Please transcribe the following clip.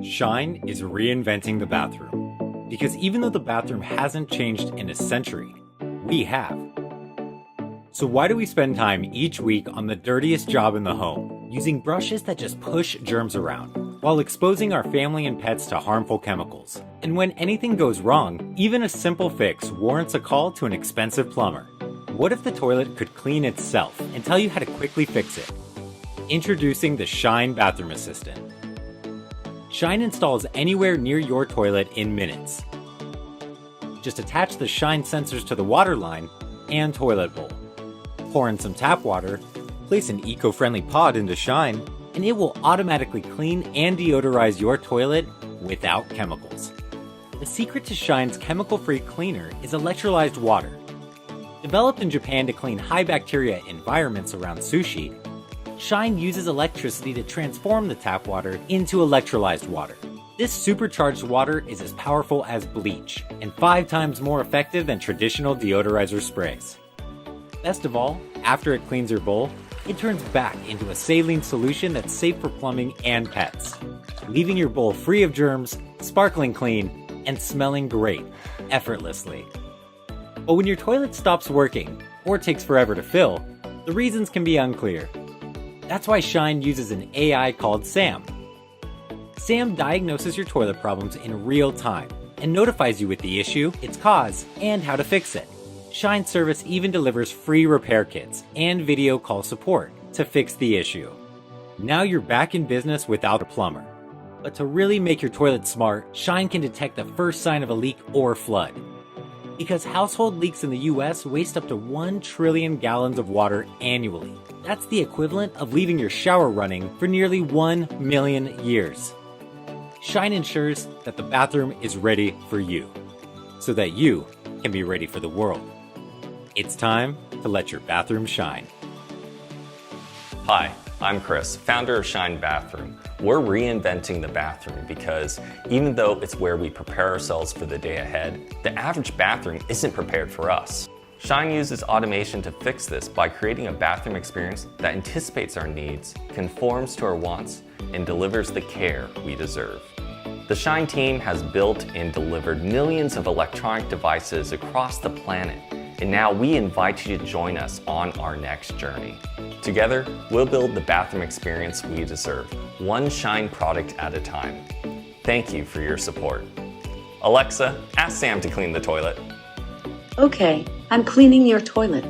Shine is reinventing the bathroom. Because even though the bathroom hasn't changed in a century, we have. So why do we spend time each week on the dirtiest job in the home, using brushes that just push germs around, while exposing our family and pets to harmful chemicals? And when anything goes wrong, even a simple fix warrants a call to an expensive plumber. What if the toilet could clean itself and tell you how to quickly fix it? Introducing the Shine Bathroom Assistant. Shine installs anywhere near your toilet in minutes. Just attach the Shine sensors to the water line and toilet bowl. Pour in some tap water, place an eco-friendly pod into Shine, and it will automatically clean and deodorize your toilet without chemicals. The secret to Shine's chemical-free cleaner is electrolyzed water. Developed in Japan to clean high bacteria environments around sushi, Shine uses electricity to transform the tap water into electrolyzed water. This supercharged water is as powerful as bleach and 5 times more effective than traditional deodorizer sprays. Best of all, after it cleans your bowl, it turns back into a saline solution that's safe for plumbing and pets, leaving your bowl free of germs, sparkling clean, and smelling great, effortlessly. But when your toilet stops working, or takes forever to fill, the reasons can be unclear. That's why Shine uses an AI called Sam. Sam diagnoses your toilet problems in real time and notifies you with the issue, its cause, and how to fix it. Shine service even delivers free repair kits and video call support to fix the issue. Now you're back in business without a plumber. But to really make your toilet smart, Shine can detect the first sign of a leak or flood. Because household leaks in the US waste up to 1 trillion gallons of water annually. That's the equivalent of leaving your shower running for nearly 1 million years. Shine ensures that the bathroom is ready for you, so that you can be ready for the world. It's time to let your bathroom shine. Hi, I'm Chris, founder of Shine Bathroom. We're reinventing the bathroom because even though it's where we prepare ourselves for the day ahead, the average bathroom isn't prepared for us. Shine uses automation to fix this by creating a bathroom experience that anticipates our needs, conforms to our wants, and delivers the care we deserve. The Shine team has built and delivered millions of electronic devices across the planet, and now we invite you to join us on our next journey. Together, we'll build the bathroom experience we deserve, one Shine product at a time. Thank you for your support. Alexa, ask Sam to clean the toilet. Okay, I'm cleaning your toilet.